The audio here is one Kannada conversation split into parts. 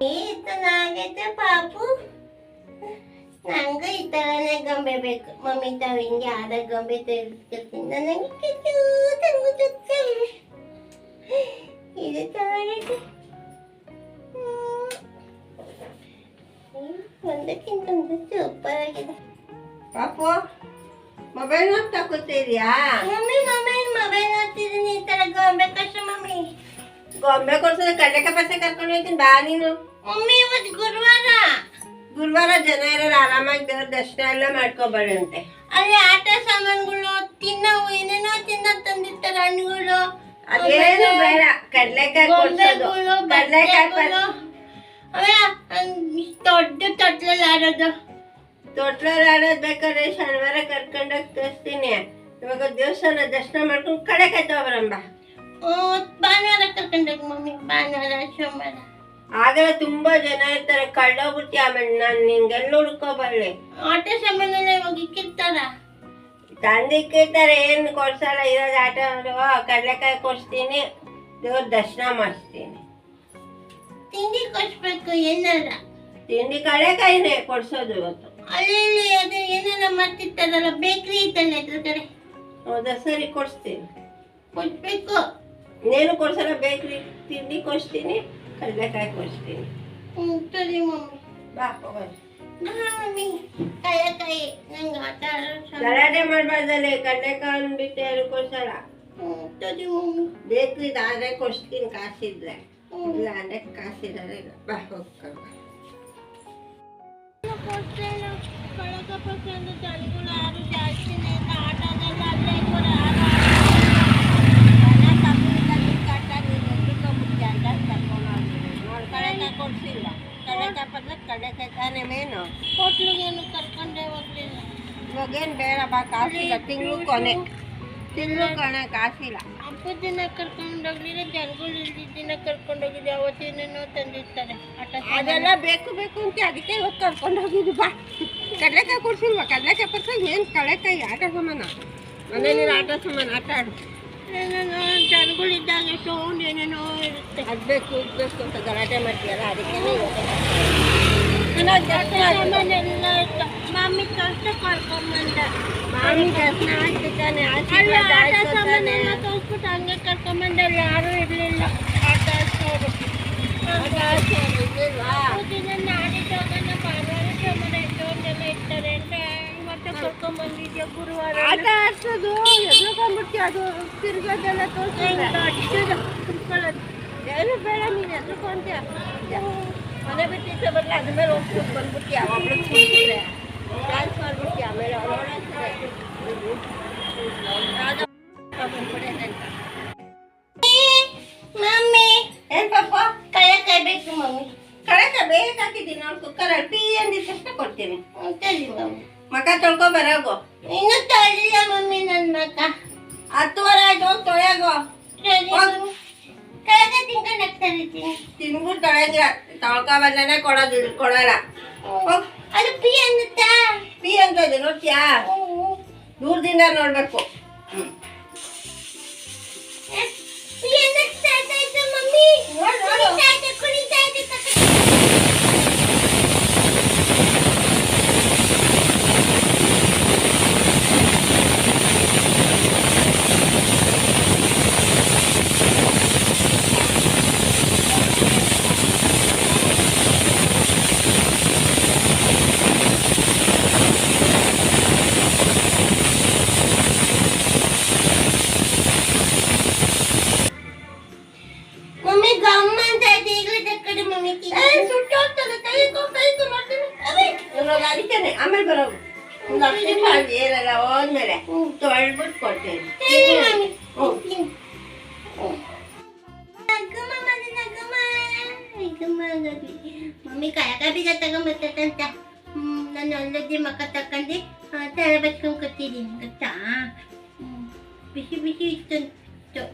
ಚೆನ್ನಾಗೈತೆ ಪಾಪು. ನಂಗೆ ಈ ತರನೇ ಗೊಂಬೆ ಬೇಕು. ಮಮ್ಮಿ ತಾವ್ ಹಿಂಗೆ ಆದ ಗೊಂಬೆ ತೆಗೆದುಕೊಳ್ತೀನಿ. ನನಗೆ ಇದು ಚೆನ್ನಾಗೈತೆ. ಒಂದಕ್ಕಿಂತ ಒಂದು ಸೂಪರ್ ಆಗಿದೆ. ಪಾಪು ಮೊಬೈಲ್ ನೋಡ್ತಾ ಕೂತಿದ್ಯಾ? Mummy mobile ನೋಡ್ತಿದ್ದೀನಿ. ಈ ತರ ಗೊಂಬೆ ಕಷ್ಟ ಮಮ್ಮಿ. ಗೊಂಬೆ ಕೊಡ್ಸೋದು ಕಡ್ಲೆಕಾಯಿ ಪಸೆ ಕರ್ಕೊಂಡು ಹೋಗ್ತೀನಿ ಬಾ ನೀನು. ಮಮ್ಮಿ ಇವತ್ತು ಗುರುವಾರ ಜನ ಇರೋರು ಆರಾಮಾಗಿ ದೇವ್ರ ದರ್ಶನ ಎಲ್ಲ ಮಾಡ್ಕೊಬಾರಂತೆ. ಅಲ್ಲಿ ಆಟ ಸಾಮಾನುಗಳು ತಿನ್ನವು ಏನೇನೋ ತಂದಿರ್ತಾರೆ ಹಣ್ಣುಗಳು. ಅದೇನು ಬೇಡ, ಕಡ್ಲೆಕಾಯಿ ಕೊಡ್ಸೋದು. ಕಡ್ಲೆಕಾಯಿ ದೊಡ್ಡ ತೊಟ್ಲಲ್ಲಿ ಆಡೋದು. ತೊಟ್ಲಲ್ಲಿ ಆಡೋದು ಬೇಕಾದ್ರೆ ಶನಿವಾರ ಕರ್ಕೊಂಡೋಗಿ ತೋರಿಸ್ತೀನಿ. ಇವಾಗ ದೇವಸ್ಥಾನ ದರ್ಶನ ಮಾಡ್ಕೊಂಡು ಕಡ್ಲೆಕಾಯಿ ತಗೊಬರಂಬ. ಭಾನುವಾರ ಕರ್ಕೊಂಡೋಗಿ ಮಮ್ಮಿ. ಭಾನುವಾರ ಸೋಮವಾರ ಆಗಲೇ ತುಂಬಾ ಜನ ಇರ್ತಾರೆ. ಕಳ್ಳೋಗ್ಬಿಟ್ಟಿ ಆಮೇಲೆ ನಾನು ನಿಂಗೆಲ್ಲ ಹುಡ್ಕೋಬರ್ಲಿ. ಆಟ ಸಾಮಾನೆಲ್ಲ ಇವಾಗ ಇಕ್ಕಿರ್ತಾರ. ತಂದಿಕ್ಕಿರ್ತಾರೆ. ಏನು ಕೊಡ್ಸಲ್ಲ. ಇರೋದು ಆಟ ಕಡ್ಲೆಕಾಯಿ ಕೊಡ್ಸ್ತೀನಿ, ದೇವ್ರ ದರ್ಶನ ಮಾಡಿಸ್ತೀನಿ. ತಿಂಡಿ ಕೊಡ್ಸ್ಬೇಕು ಏನಾರ. ತಿಂಡಿ ಕಡ್ಲೆಕಾಯಿನೇ ಕೊಡ್ಸೋದು ಇವತ್ತು. ಅಲ್ಲಿ ಅದು ಏನಾರ ಮಾಡ್ತಿರ್ತಾರಲ್ಲ, ಬೇಕ್ರಿ ಇತ್ತಲ್ಲ ಇದ್ರ ಕಡೆ. ಹೌದಾ, ಸರಿ ಕೊಡಿಸ್ತೀನಿ. ಕೊಡ್ಬೇಕು. ನೇನು ಕೊಡ್ಸಲ್ಲ. ಬೇಕ್ರಿ ತಿಂಡಿ ಕೊಡ್ಸ್ತೀನಿ, ಕಡ್ಲೆಕಾಯಿ ಕೊಡ್ಸ್ತೀನಿ. ಸರಿ ಮಮ್ಮಿ. ಬಾ ಹೋಗೋಣ. ಮಮ್ಮಿ ಕಡ್ಲೆಕಾಯಿ ನಂಗೆ ಆಟ ಗಲಾಟೆ ಮಾಡ್ಬಾರ್ದಲ್ಲಿ. ಕಡ್ಲೆಕಾಯಿ ಅಂದ್ಬಿಟ್ಟು ಯಾರು ಕೊಡ್ಸಲ್ಲ. ಸರಿ ಮಮ್ಮಿ. ಬೇಕ್ರಿದಾದ್ರೆ ಕೊಡ್ಸ್ತೀನಿ ಕಾಸಿದ್ರೆ. ಇಲ್ಲ ಅಂದ್ರೆ ಕಾಸಿದ್ರೆ ಇಲ್ಲ. ಬಾ ಹೋಗ್ಕೊಂಡು ಜನಗಳು ಯಾರು ಜಾಸ್ತಿನೇ ಇಲ್ಲ. ಆಟೋದೆಲ್ಲ ಅಲ್ಲೇ ಕೂಡ ಕೊಡ್ಸಿಲ್ಲ. ಕಡ್ಲೆಕಾಯಿ ಪತ್ರ ಕಡ್ಲೆಕಾಯಿ ತಾನೇ ಮೇನು. ಹೋಟ್ಲಿಗೇನು ಕರ್ಕೊಂಡೇ ಹೋಗ್ಲಿಲ್ಲ. ಇವಾಗೇನು ಬೇಡ ಬಾ, ಕಾಸಿಲ್ಲ. ತಿಂಗಳು ಕೊನೆ ಕಾಸಿಲ್ಲ. ಹಬ್ಬದ ದಿನ ಕರ್ಕೊಂಡೋಗ್ಲಿಲ್ಲ. ಜನಗಳು ಇಲ್ದಿದ್ದ ದಿನ ಕರ್ಕೊಂಡೋಗಿದ್ದೆ. ಅವತ್ತೇನೇನೋ ತಂದಿರ್ತಾರೆ ಆಟ. ಅದೆಲ್ಲ ಬೇಕು ಅಂತ ಅದಕ್ಕೆ ಇವತ್ತು ಕರ್ಕೊಂಡೋಗಿದ್ದು. ಬಾ ಕಡ್ಲೆಕಾಯಿ ಕೊಡ್ಸಿಲ್ವಾ? ಕಡ್ಲೆಕಾಯಿ ಪತ್ರ ಏನು ಕಡ್ಲೆಕಾಯಿ ಆಟ ಸಾಮಾನ. ಮನೇಲಿ ಆಟ ಸಾಮಾನು ಆಟ ಆಡು. ಏನೇನೋ ಜನಗಳಿದ್ದಾಗ ಸೌಂಡ್ ಏನೇನೋ ಇರುತ್ತೆ. ಅದು ಬೇಕು ಅಂತ ಗಲಾಟೆ ಮಾಡ್ತೀಯಲ್ಲ, ಅದಕ್ಕೆ ಸಾಮಾನೆಲ್ಲ ಇತ್ತು. ಮಮ್ಮಿ ಕಷ್ಟ ಕರ್ಕೊಂಬಂದ. ಮಾಮಿ ದರ್ಶನ ಆಗ್ತಿದ್ದಾನೆ. ಆಟ ಸಾಮಾನೆಲ್ಲ ತೋರಿಸ್ಬಿಟ್ಟು ಹಂಗೆ ಕರ್ಕೊಂಬಂದ. ಅಲ್ಲಿ ಯಾರೂ ಇರಲಿಲ್ಲ ಆಟ ಆಡ್ಸೋರು. ನಾಡಿದ್ದಾಗ ಭಾನುವಾರ ಸೋಮವಾರ ಎಷ್ಟೊಂದೆಲ್ಲ ಇರ್ತಾರೆ ಅಂತ ಇವತ್ತು ಕರ್ಕೊಂಬಂದಿದ್ಯಾ ಗುರುವಾರ. ಆಟ ಆಡ್ಸೋದು ಎದ್ರುಕೊಂಡ್ಬಿಡ್ತೀಯ. ಅದು ತಿರ್ಗೋದೆಲ್ಲ ತೋರಿಸ್ಕೊಳ್ಳೋದು ಏನು ಬೇಡ. ನೀನು ಎದ್ರುಕೊಂತೀಯ. ಮನೆ ಬಿಟ್ಟಿದ್ದೆ ಬರಲ್ಲ. ಅದ್ರ ಮೇಲೆ ಹೋಗ್ಬಿಟ್ಟು ಬಂದ್ಬಿಡ್ತೀಯ. ಒಬ್ಳು ಕೂತಿದ್ರೆ ಡ್ಯಾನ್ಸ್ ಮಾಡ್ಬಿಡ್ತೀಯ. ಆಮೇಲೆ ಮಮ್ಮಿ ಏನ್ ಪಾಪ? ಕಡ್ಲೆಕಾಯಿ ಬೇಕು ಮಮ್ಮಿ. ಕಡ್ಲೆಕಾಯಿ ಬೇಗ ಹಾಕಿದ್ದೀನಿ ನೋಡಿ ಕುಕ್ಕರಲ್ಲಿ. ಟೀ ಅಂದಿದ ತಕ್ಷಣ ಕೊಡ್ತೀನಿ. ಸರಿ ಮಮ್ಮಿ. ಮಕ ತೊಳ್ಕೊ ಬರೋಗು. ಇನ್ನೂ ತೊಳಿಲ್ಲ ಮಮ್ಮಿ ನನ್ನ ಮಗ. 10:30 ಆಯ್ತು. ಹೋಗಿ ತೊಳೆಯೋಗು. ಸರಿ ಮಮ್ಮಿ. ಕಡ್ಲೆಕಾಯಿ ತಿನ್ಕೊಂಡು ಹೋಗ್ತಾ ಇರ್ತೀನಿ. ತಿನ್ಬಿಟ್ಟು ತೊಳೆಂಗಿಲ್ಲ. ತೊಳ್ಕೊ ಬಂದ್ರೆ ಕೊಡಲ್ಲ. ಅದು ಪಿ ಅನ್ನುತ್ತಾ? ಟೀ ಅಂತ ಇದೆ ನೋಡ್ತೀಯಾ? ದೂರದಿಂದ ನೋಡ್ಬೇಕು. ಪಿ ಅನ್ನುತ್ತಾ ಮಮ್ಮಿ. ಕುಣಿತಾ ಇದೆ. ಮಮ್ಮಿ ಗಮ್ಮ ಅಂತ ಇದೆ. ಈಗಲೇ ತಕ್ಕಡಿ ಮಮ್ಮಿ. ಸುಟ್ಟು ಹೋಗ್ತದೆ. ಕೈ ಮಾಡ್ತೀನಿ. ಅದಕ್ಕೇನೆ ಆಮೇಲೆ ಬರೋದು. ಒಂದು 10 ನಿಮಿಷ ಏನೆಲ್ಲ ಹೋದ್ಮೇಲೆ ತೊಳ್ಬಿಟ್ಟು ಕೊಡ್ತೇನೆ. ಮಮ್ಮಿ ಕಳಕ ಬೀಜ ತಗೊಂಬರ್ತಂತ. ನಾನು ಒಳ್ಳೊದ್ದಿ ಮಕ್ಕ ತಕೊಂಡೆ ತಲೆ ಬಚ್ಕೊಂಡ್ ಕೊಟ್ಟಿದ್ದೀನಿ ಗೊತ್ತಾ. ಬಿಸಿ ಇತ್ತು.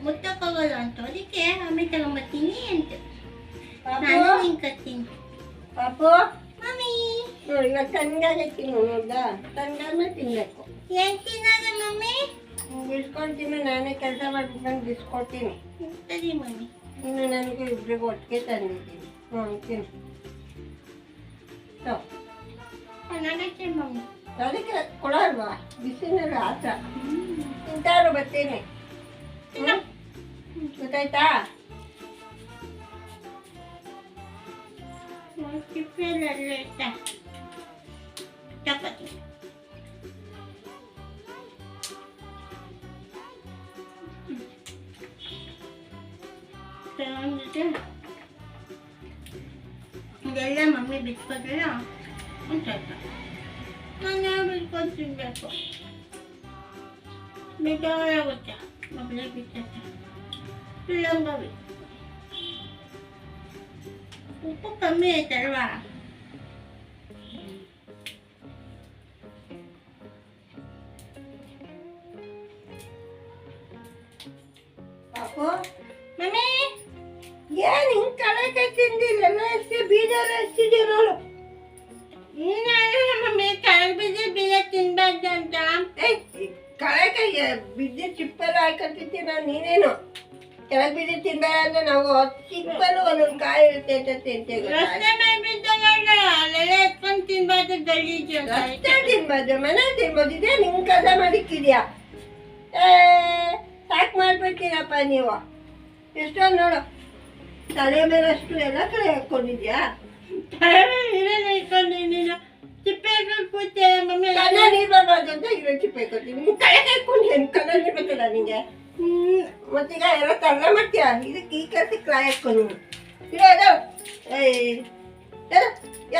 ಮುಟ್ಟಕ್ಕೋಗಲ್ಲ ಅಂತ ಅದಕ್ಕೆ ಆಮೇಲೆ ತಗೊಂಬರ್ತೀನಿ ಅಂತ ನಾನು ಹಿಂಗೆ ಕತ್ತೀನಿ. ಪಾಪು ಮಮ್ಮಿ ಇವಾಗ ತಣ್ಣಗಾಗೈತಿ ನೋಡ್ದಾ? ತಣ್ಣಗಾದ್ಮೇಲೆ ತಿನ್ಬೇಕು. ಏನ್ ತಿನ್ನೋದ ಮಮ್ಮಿ? ಬಿಸ್ಕೊಳ್ತೀನಿ. ನಾನೇ ಕೆಲಸ ಮಾಡ್ಬಿಟ್ಟು ನಂಗೆ ಬಿಸ್ಕೊಳ್ತೀನಿ. ಸರಿ ಮಮ್ಮಿ. ಇನ್ನು ನನಗೆ ಇಬ್ಬರಿಗೂ ಒಟ್ಟಿಗೆ ತಂದಿದ್ದೀನಿ. ತಿನ್ನು. ಚೆನ್ನಾಗೈತೆ ಮಮ್ಮಿ. ಅದಕ್ಕೆ ಕೊಡಲ್ವಾ ಬಿಸಿನಲ್ಲ ಆತ ತಿಂತಾರು ಬರ್ತೀನಿ ಗೊತ್ತಾಯ್ತಾ? ಚಿಪ್ಪೆಲ್ಲ ಇಟ್ಟ ಚಪಾತಿ ಚೆನ್ನಾಗಿದೆ. ಇದೆಲ್ಲ ಮಮ್ಮಿ ಬಿಟ್ಕೊಟ್ರಲ್ಲ ಒಂದು ಸ್ವಲ್ಪ ನಾನು ಬಿಟ್ಕೊಂಡು ತಿನ್ಬೇಕು. ಬೇಜಾರಾಗುತ್ತೆ ಮಗಳೇ ಬಿಟ್ಟಕ್ಕೆ. ಲಂಗವಿ ಉಪ್ಪು ಕಮ್ಮಿ ಆಯ್ತಲ್ವಾ? ಪಾಪು ಮಮ್ಮಿ ಏನ್ ಹಿಂಗ್ ಕಳೆಕಾಯಿ ತಿಂದಿಲ್ಲ ಎಷ್ಟು ಬೀಜ ಎಲ್ಲ ಎಷ್ಟಿದೆ ನೋಡು. ಮಮ್ಮಿ ಕಳ್ ಬೀಜ ತಿನ್ಬಾರ್ದು ಅಂತ. ಕಳೆಕಾಯಿ ಬಿದ್ದ ಚಿಪ್ಪೆಲ್ಲ ಹಾಕೊಂತಿದ್ದೀನ ನೀನೇನು ಕೆಳಗೆ ಬಿದ್ದು ತಿನ್ಬೇಡ ಅಂದ್ರೆ ನಾವು ಚಿಪ್ಪಲ್ಲೂ ಒಂದೊಂದು ಕಾಯಿ ಇರುತ್ತೆ ಅಂತ ತಿಂತೇವೆ. ರಸ್ತೆ ಮೇಲೆ ಬಿದ್ದಾಗಲ್ಲ ಅಲ್ಲೆಲ್ಲ ಎತ್ಕೊಂಡು ತಿನ್ಬಾರ್ದು ಗಲೀಜು ಅಂತ. ರಸ್ತೆ ತಿನ್ಬಾರ್ದು ಮನೇಲಿ ತಿನ್ಬೋದು. ಇದೇ ನಿಂಗೆ ಕಸ ಮಾಡಿಕ್ಕಿದ್ಯಾ? ಸಾಕು ಮಾಡ್ಬಿಡ್ತೀರಪ್ಪ ನೀವು. ಎಷ್ಟೊಂದು ನೋಡು ತಲೆ ಮೇಲೆ ಅಷ್ಟು ಎಲ್ಲ ಕಡೆ ಹಾಕೊಂಡಿದ್ಯಾ? ಇಟ್ಕೊಂಡಿದ್ದೀನ ಚಿಪ್ಪೆ ಕೂತೆ ಮಮ್ಮಿ. ಕಣ್ಣ ನೀರು ಬರ್ಬಾರ್ದು ಅಂತ ಇರೋ ಚಿಪ್ಪೆ ಹಾಕೊತೀನಿ. ನಿಮ್ಗೆ ಕಳೆ ಹಾಕೊಂಡು ಕಣ್ಣ ನೀರು ಬರ್ತಲ್ಲ ನಿಂಗೆ. ಮತ್ತೀಗ ಎಲ್ಲ ತರಲೆ ಮಾಡ್ತೀಯ. ಇದಕ್ಕೆ ಈ ಕೆಲಸ ಕಾಯಿ ಹಾಕೊಂಡು ಇರೋದು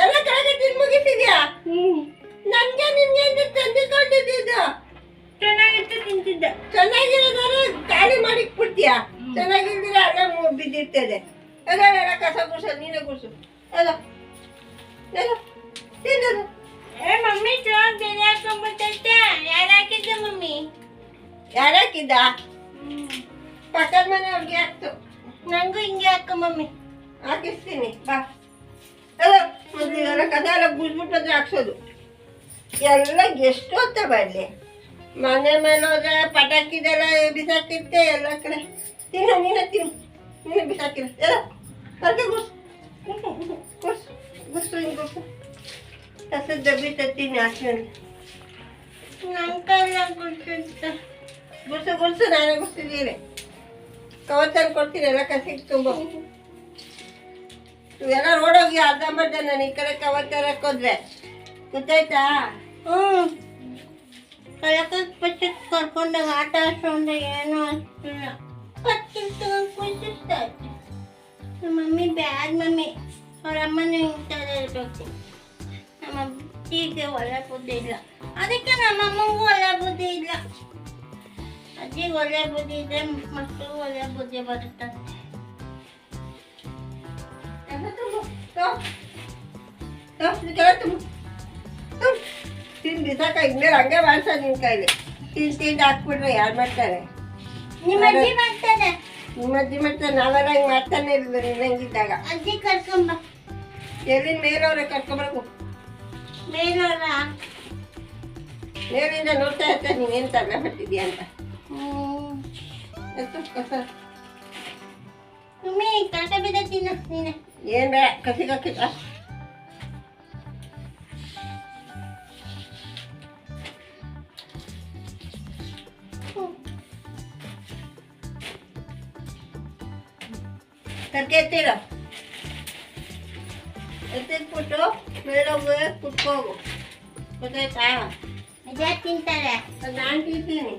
ಎಲ್ಲ ಕೆಳಗೆ ತಿಂದು ಮುಗಿಸಿದ್ಯಾ? ನನಗೆ ನಿನ್ಗೆ ಅಂತ ತಂದುಕೊಂಡಿದ್ದು ಚೆನ್ನಾಗಿತ್ತು ತಿಂತಿದ್ದೆ. ಚೆನ್ನಾಗಿರೋದಾದ್ರೆ ಖಾಲಿ ಮಾಡಿ ಬಿಡ್ತೀಯಾ? ಚೆನ್ನಾಗಿಲ್ದಿರ ಅಲ್ಲ ಬಿದ್ದಿರ್ತದೆ. ಎಲ್ಲ ಕಸ ಗುಡ್ಸ ನೀನೇ ಗುಡ್ಸು. ಎಲ್ಲ ತಿನ್ನೋದು. ಮಮ್ಮಿ ಚೆನ್ನಾಗಿ ಬೆಲೆ ಹಾಕೊಂಡ್ಬಿಟ್ಟೈತೆ. ಯಾರು ಹಾಕಿದ್ದೆ ಮಮ್ಮಿ? ಯಾರು ಹಾಕಿದ್ದ? ಪಕ್ಕದ ಮನೆ ಅವ್ರಿಗೆ ಹಾಕ್ತು. ನಂಗೂ ಹಿಂಗೆ ಹಾಕ ಮಮ್ಮಿ. ಹಾಕಿಸ್ತೀನಿ ಬಾ. ಎಲ್ಲ ಎಲ್ಲ ಕಸ ಎಲ್ಲ ಗುಡ್ಸ್ಬಿಟ್ಟು ಹಾಕ್ಸೋದು. ಎಲ್ಲ ಎಷ್ಟು ಹೊತ್ತ ಬರಲಿ. ಮನೆ ಮೇಲೆ ಹೋದ್ರೆ ಪಟಾಕಿದೆಲ್ಲ ಬಿಸಾಕಿರ್ತೆ ಎಲ್ಲ ಕಡೆ. ತಿನ್ನು ನೀನೇ ತಿನ್ನು. ನೀನೇ ಬಿಸಾಕಿರ ಎಲ್ಲ ಅದಕ್ಕೆ ಗುಡ್ಸು ಹಿಂಗೆ ಗುಡ್ಸು. ಕಸದ ಡಬ್ಬಿ ತತ್ತೀನಿ ಹಾಕ್ತೀನಿ. ನನ್ನ ಕೈಲ ಗುಡ್ಸುತ್ತ. ಗುಡ್ಸು ನಾನೇ ಗುಡ್ಸಿದ್ದೀನಿ. ಕವರ್ ತಂದು ಕೊಡ್ತೀನಿ ಎಲ್ಲ ಕಸಿಗೆ ತುಂಬ. ಎಲ್ಲ ರೋಡೋಗಿ ಅರ್ಧಂಬರ್ಧ ನಾನು ಈ ಕಡೆ ಕವರ್ ತರಕ್ಕೆ ಹೋದ್ರೆ ಗೊತ್ತಾಯ್ತಾ? ಕಳಕಕ್ಕೆ ಪಚ್ಚಕ್ಕೆ ಕರ್ಕೊಂಡಾಗ ಆಟ ಆಡ್ಸೋಂದ್ರೆ ಏನೂ ಅಷ್ಟಿಲ್ಲ. ಪಚ್ಚಕ್ಕೆ ತಗೊಂಡು ಖುಷಿಸ್ತಾ ಇತ್ತು. ನಮ್ಮ ಮಮ್ಮಿ ಬ್ಯಾಡ್ ಮಮ್ಮಿ. ಅವ್ರ ಅಮ್ಮನ ಹಿಂಗ್ತಾರೆ ಇರಬೇಕು. ನಮ್ಮ ಅಜ್ಜಿಗೆ ಒಳ್ಳೆ ಬುದ್ಧಿ ಇಲ್ಲ. ಅದಕ್ಕೆ ನಮ್ಮ ಅಮ್ಮಂಗೂ ಒಳ್ಳೆ ಬುದ್ಧಿ ಇಲ್ಲ. ಅಜ್ಜಿಗೆ ಒಳ್ಳೆ ಬುದ್ಧಿ ಇದೆ, ಮಕ್ಕಳು ಒಳ್ಳೆ ಬುದ್ಧಿ ಬರುತ್ತಂತೆ. ತಿಂದು ಬಿಸಾಕ ಇನ್ಮೇಲೆ ಹಂಗೆ ಮಾಡ್ಸ ನಿನ್ನ ಕೈಲಿ. ತಿಂದು ಹಾಕ್ಬಿಟ್ರೆ ಯಾರು ಮಾಡ್ತಾರೆ? ನಿಮ್ಮ ಅಜ್ಜಿ ಮಾಡ್ತಾನೆ. ನಿಮ್ಮ ಅಜ್ಜಿ ಮಾಡ್ತಾರೆ. ನಾವೆಲ್ಲ ಹಿಂಗೆ ಮಾಡ್ತಾನೆ ಇರಲಿಲ್ಲ ನಿನ್ನಂಗಿದ್ದಾಗ. ಅಜ್ಜಿ ಕರ್ಕೊಂಬ. ಎಲ್ಲಿಂದ ಮೇಲವ್ರೆ ಕರ್ಕೊಬರ್ಬೇಕು. ಮೇಲೋರ ಮೇಲಿಂದ ನೋಡ್ತಾ ಇರ್ತಾರೆ ನೀನೇನು ತರಲೆ ಬರ್ತಿದ್ಯಾ ಅಂತ. ಎತ್ತು ಕಸ ಮಮ್ಮಿ ಕಾಟ ಬಿದ್ದ ತಿನ್ನ ನೀನೆ. ಏನು ಬೇಡ ಕಸಿಗೆ ಹಾಕಿದ್ದ. ತರ್ಕೆ ಎತ್ತೀರ ಎತ್ತಿಟ್ಬಿಟ್ಟು ಮೇಲೋಗಿ ಕುತ್ಕೋಗು ಗೊತ್ತಾಯ್ತಾ? ಅಜ್ಜ ತಿಂತಾರೆ. ಅದು ನಾನು ತಿಂತೀನಿ.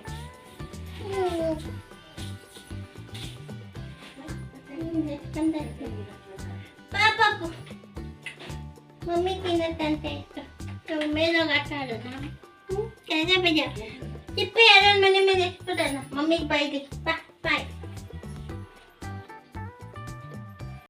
ಪಾಪು ಮಮ್ಮಿ ತಿನ್ನತ್ತಂತೆ ಇತ್ತು. ಮೇಲೋಗಿ ಆಟ ಆಡೋಣ. ಕೆಳಗೆ ಬೇಜ ಚಿಪ್ಪೆ ಯಾರ ಮನೆ ಮೇಲೆ ಎಸ್ಬಿಡೋಣ. ಮಮ್ಮಿಗೆ ಬಾಯ್ಗೆ ಬಾ ಬಾಯ್.